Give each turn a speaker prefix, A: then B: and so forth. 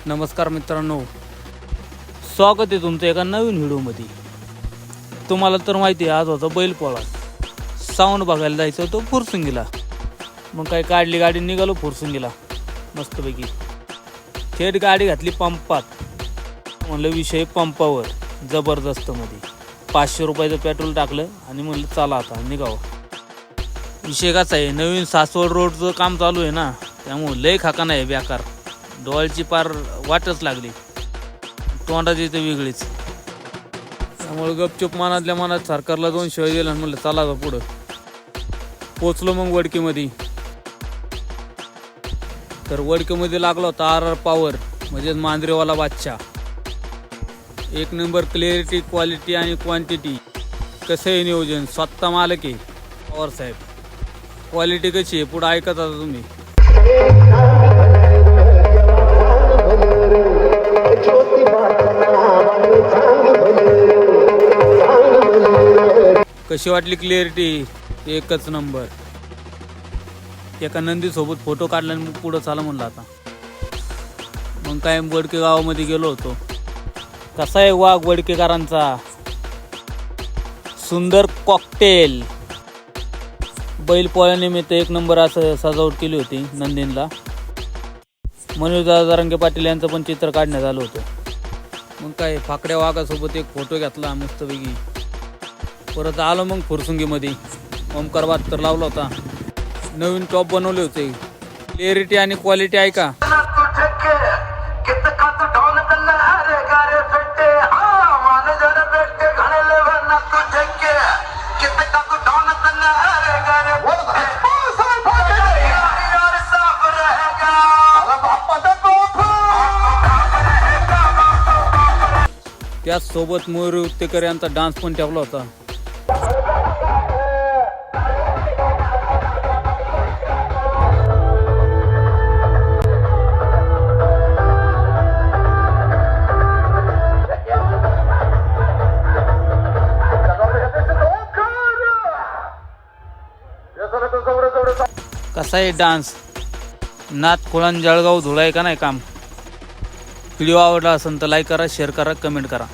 A: नमस्कार मित्रांनो, स्वागत आहे तुमचं एका नवीन व्हिडिओमध्ये। तुम्हाला तर माहिती आहे आज होता बैलपोळा, साऊंड बघायला जायचं होतं फुरसुंगीला। मग काय काढली गाडी, निघालो फुरसुंगीला मस्तपैकी। थेट गाडी घातली पंपात, म्हणलं विषय पंपावर जबरदस्त मध्ये 500 रुपयाचं पेट्रोल टाकलं आणि म्हणलं चला आता निघावं। विषय कसा आहे, नवीन सासवड रोडचं काम चालू आहे ना, त्यामुळे लय खाका नाही बेकार, डोळ्याची पार वाटच लागली, तोंडाची तर वेगळीच। त्यामुळे गपचूप मनातल्या मनात सरकारला 2 शिवाय दिला आणि म्हणलं चला पुढं। पोचलो मग वडकीमध्ये। तर वडकीमध्ये लागला होता RR पॉवर, म्हणजे मांजरेवाला बादशाह। 1 नंबर क्लिअरिटी, क्वालिटी आणि क्वांटिटी। कसं आहे नियोजन, स्वतः मालक आहे पवार साहेब। क्वालिटी कशी आहे पुढं ऐकत आता तुम्ही। कशी वाटली क्लिअरिटी, एकच नंबर। एका नंदी सोबत फोटो काढला आणि मग पुढं चाला म्हणलं आता। मग काय वडके गावामध्ये गेलो होतो। कसा आहे वाघ वडकेकरांचा, सुंदर कॉकटेल। बैलपोळ्यानिमित्त 1 नंबर असं सजावट केली होती नंदींला। मनोज जरांगे पाटील यांचं पण चित्र काढण्यात आलं होतं। मग काय फाकड्या वाघासोबत एक फोटो घेतला मस्तपैकी। परत आलो मग फुरसुंगीमध्ये, ओमकार तर लावला होता। नवीन टॉप बनवले होते, क्लिअरिटी आणि क्वालिटी ऐका। त्याचसोबत मयूर उत्तेकर यांचा डान्स पण ठेवला होता। कसा आहे डान्स, नाथ खोळान जळगाव धुळाय का नाही काम। व्हिडिओ आवडला असेल तर लाईक करा, शेअर करा, कमेंट करा।